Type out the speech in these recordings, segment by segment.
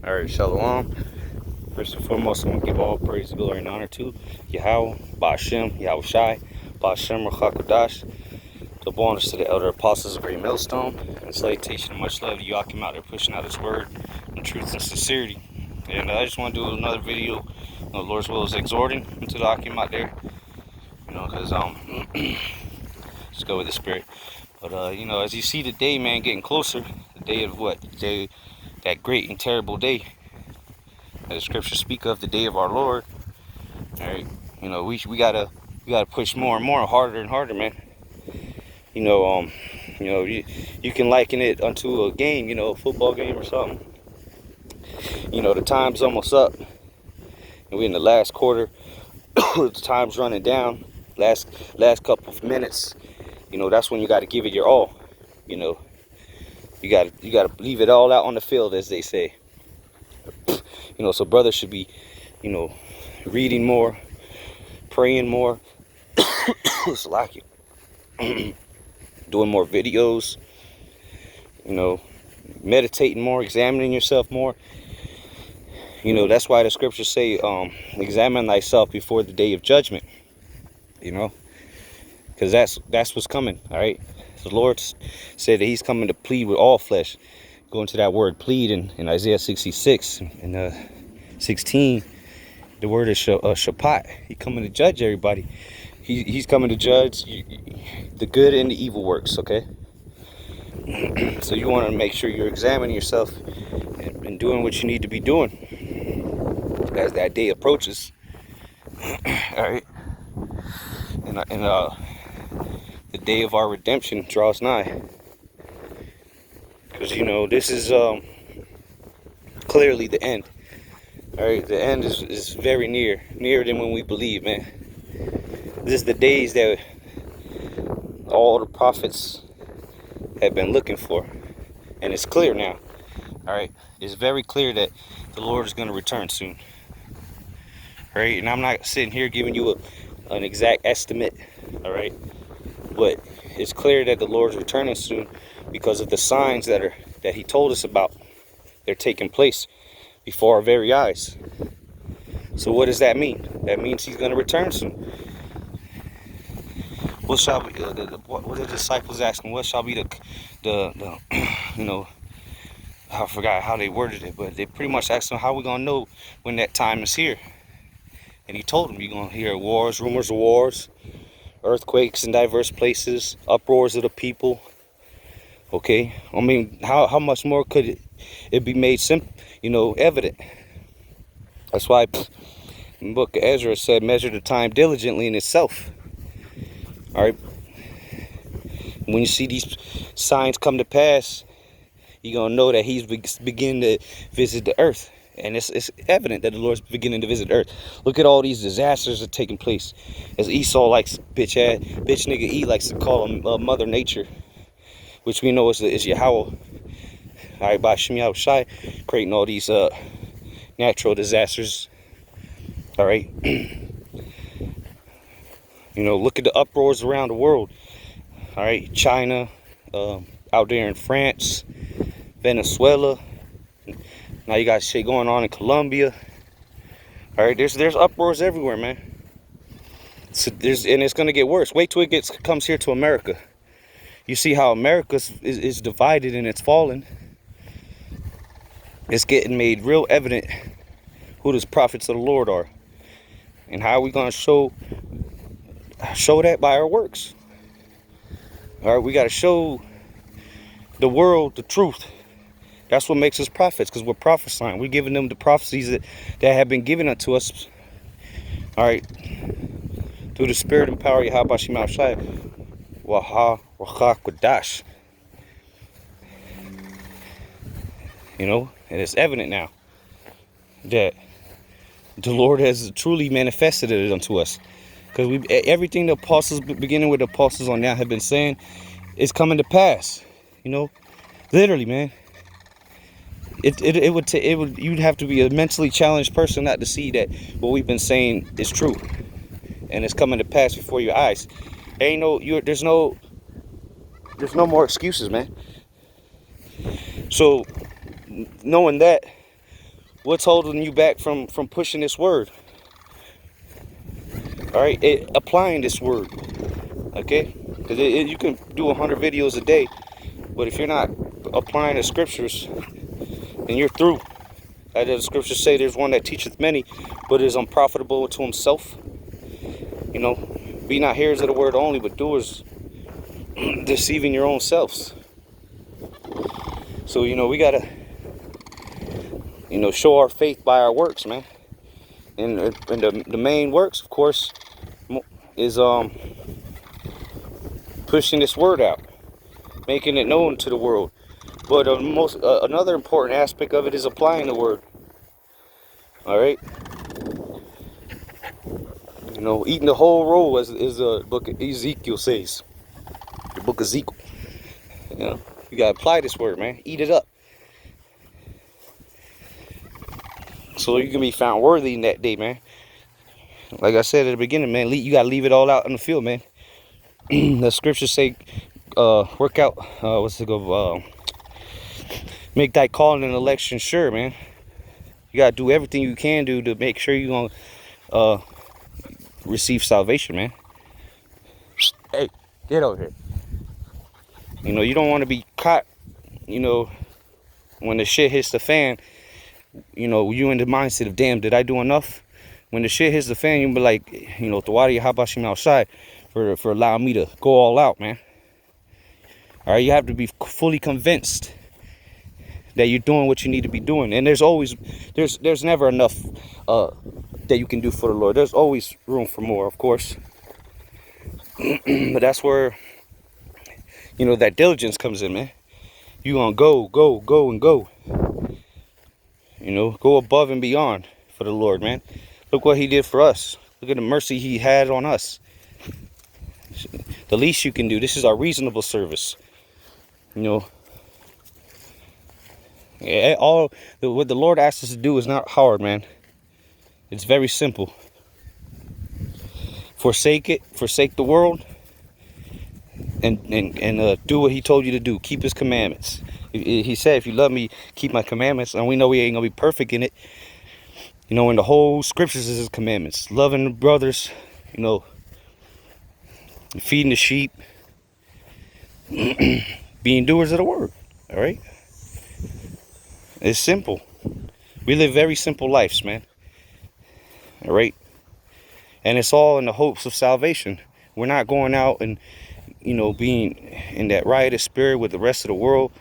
All right, shalom. First and foremost, I want to give all praise, glory, and honor to Yahweh, ahchyam, Yahweh Shai, ahchyam, Rachakodash, the bonus to the elder apostles of Great Millstone, and salutation and much love to ahchyam out there pushing out his word in truth and sincerity. And I just want to do another video. The Lord's will is exhorting to the ahchyam out there, because just go with the spirit. But as you see the day, man, getting closer, the day of what? The day, that great and terrible day that the scriptures speak of, the day of our Lord. All right, we gotta push more and more, harder and harder, man. You can liken it unto a game, a football game or something. The time's almost up, and we're in the last quarter. The time's running down. Last couple of minutes. That's when you got to give it your all. You gotta leave it all out on the field, as they say. So brothers should be, reading more, praying more, doing more videos, meditating more, examining yourself more. That's why the scriptures say, examine thyself before the day of judgment. Because that's what's coming. All right. The Lord said that He's coming to plead with all flesh. Go into that word plead in Isaiah 66 and 16. The word is shapat. He's coming to judge everybody. He's coming to judge the good and the evil works. Okay. So you want to make sure you're examining yourself and doing what you need to be doing as that day approaches. All right. And the day of our redemption draws nigh. Because this is clearly the end. All right, the end is very nearer than when we believe, man. This is the days that all the prophets have been looking for, and it's clear now. All right, it's very clear that the Lord is going to return soon. All right, and I'm not sitting here giving you an exact estimate. All right, but it's clear that the Lord's returning soon because of the signs that He told us about. They're taking place before our very eyes. So what does that mean? That means He's going to return soon. What shall be what the disciples asking? What shall be the I forgot how they worded it, but they pretty much asked Him, how we gonna know when that time is here? And He told them, you're gonna hear wars, rumors of wars, earthquakes in diverse places, uproars of the people. Okay, I mean, how much more could it be made evident? That's why the book of Ezra said, measure the time diligently in itself. All right, when you see these signs come to pass, you're gonna know that He's beginning to visit the earth. And it's evident that the Lord's beginning to visit the earth. Look at all these disasters that are taking place. As Esau likes, bitch nigga E likes to call him Mother Nature, which we know is Yahweh. All right, by Yahweh Shai, creating all these natural disasters. All right. Look at the uproars around the world. All right, China, out there in France, Venezuela. Now you got shit going on in Colombia. All right, there's uproars everywhere, man. So and it's gonna get worse. Wait till it comes here to America. You see how America is divided and it's falling. It's getting made real evident who the prophets of the Lord are, and how are we gonna show that by our works. All right, we gotta show the world the truth. That's what makes us prophets, because we're prophesying. We're giving them the prophecies that have been given unto us. All right, through the spirit and power of Yahweh Shai, Waha Rachakodash. And it's evident now that the Lord has truly manifested it unto us. Because everything the apostles, beginning with the apostles on now, have been saying is coming to pass. Literally, man. You'd have to be a mentally challenged person not to see that what we've been saying is true, and it's coming to pass before your eyes. There's no more excuses, man. So knowing that, What's holding you back from pushing this word? All right, applying this word. Okay, because you can do 100 videos a day, but if you're not applying the scriptures, then you're through. As the scriptures say, there's one that teacheth many, but is unprofitable to himself. You know, be not hearers of the word only, but doers, deceiving your own selves. So, we gotta, show our faith by our works, man. And the main works, of course, is pushing this word out, making it known to the world. But another important aspect of it is applying the word. All right, eating the whole roll, as the book of Ezekiel says. The book of Ezekiel. You gotta apply this word, man. Eat it up, so you can be found worthy in that day, man. Like I said at the beginning, man, you gotta leave it all out in the field, man. The scriptures say, work out. Make thy calling and election sure, man. You gotta do everything you can do to make sure you're gonna receive salvation, man. Hey, get over here. You don't want to be caught, when the shit hits the fan, you in the mindset of, damn, did I do enough? When the shit hits the fan, you'll be like, Tawadi Habashim outside for allowing me to go all out, man. All right, you have to be fully convinced that you're doing what you need to be doing. And there's never enough that you can do for the Lord. There's always room for more, of course. But that's where, that diligence comes in, man. You gonna go, and go. Go above and beyond for the Lord, man. Look what he did for us. Look at the mercy he had on us. The least you can do. This is our reasonable service. What the Lord asks us to do is not hard, man. It's very simple. Forsake the world, and do what he told you to do. Keep his commandments. He said, if you love me, keep my commandments. And we know we ain't gonna be perfect in it. And the whole scriptures is his commandments. Loving the brothers, feeding the sheep, being doers of the word. All right. It's simple. We live very simple lives, man. All right. And it's all in the hopes of salvation. We're not going out and, being in that riotous spirit with the rest of the world.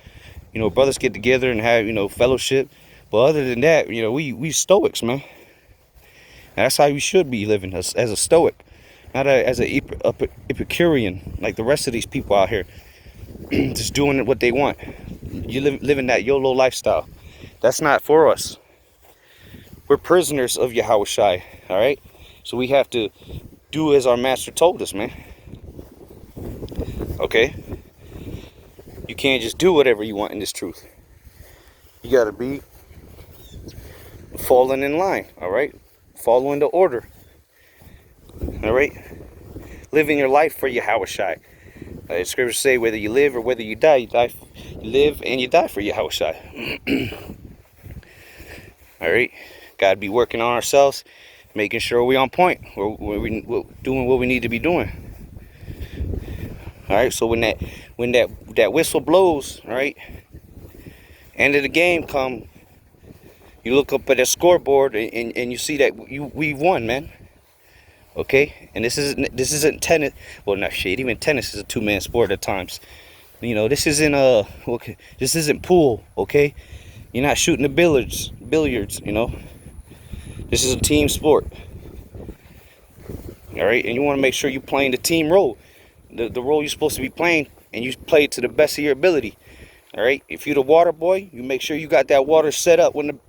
Brothers get together and have, fellowship. But other than that, we stoics, man. And that's how you should be living, as a stoic. Not as an Epicurean, like the rest of these people out here. Just doing what they want. You living that YOLO lifestyle. That's not for us. We're prisoners of Yahushua, all right? So we have to do as our master told us, man. Okay? You can't just do whatever you want in this truth. You got to be falling in line, all right? Following the order, all right? Living your life for Yahushua. The scriptures say, whether you live or whether you die, you live and you die for Yahushua. All right? Got to be working on ourselves, making sure we're on point. We're doing what we need to be doing. All right? So when that whistle blows, all right, end of the game come, you look up at the scoreboard and you see that we've won, man. Okay? And this isn't tennis. Well, not shit. Even tennis is a two-man sport at times. This isn't pool, okay? You're not shooting the billiards, This is a team sport. All right? And you want to make sure you're playing the team role. The role you're supposed to be playing, and you play it to the best of your ability. All right? If you're the water boy, you make sure you got that water set up when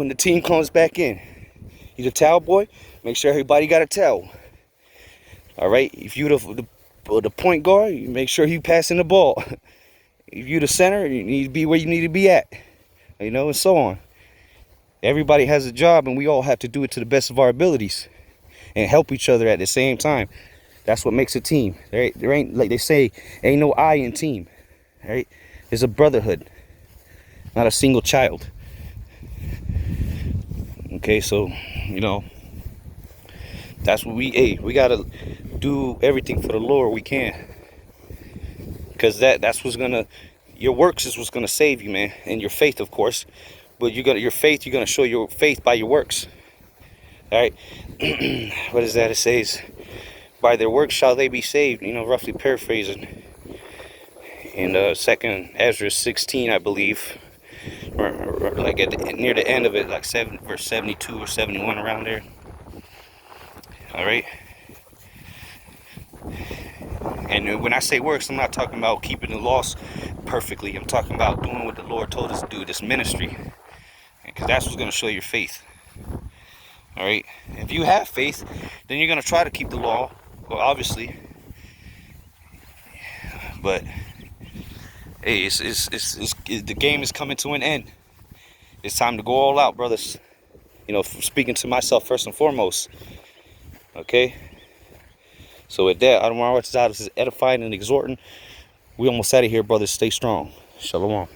the team comes back in. You the towel boy, make sure everybody got a towel. All right? If you the point guard, you make sure you passing the ball. If you the center, you need to be where you need to be at. And so on. Everybody has a job, and we all have to do it to the best of our abilities and help each other at the same time. That's what makes a team. There ain't, like they say, ain't no I in team. All right? It's a brotherhood, not a single child. Okay, so that's what we gotta do everything for the Lord we can, because that's what's gonna, your works is what's gonna save you, man, and your faith, of course. But your faith, you're gonna show your faith by your works. All right. What is that? It says, by their works shall they be saved, roughly paraphrasing. In second Ezra 16, I believe, or like near the end of it, like verse 72 or 71, around there. All right. And when I say works, I'm not talking about keeping the laws perfectly. I'm talking about doing what the Lord told us to do, this ministry, because that's what's going to show your faith. All right. If you have faith, then you're going to try to keep the law, well, obviously. But hey, the game is coming to an end. It's time to go all out, brothers. Speaking to myself first and foremost. Okay. So with that, I don't want to out. This is edifying and exhorting. We almost out of here, brothers. Stay strong. Shalom.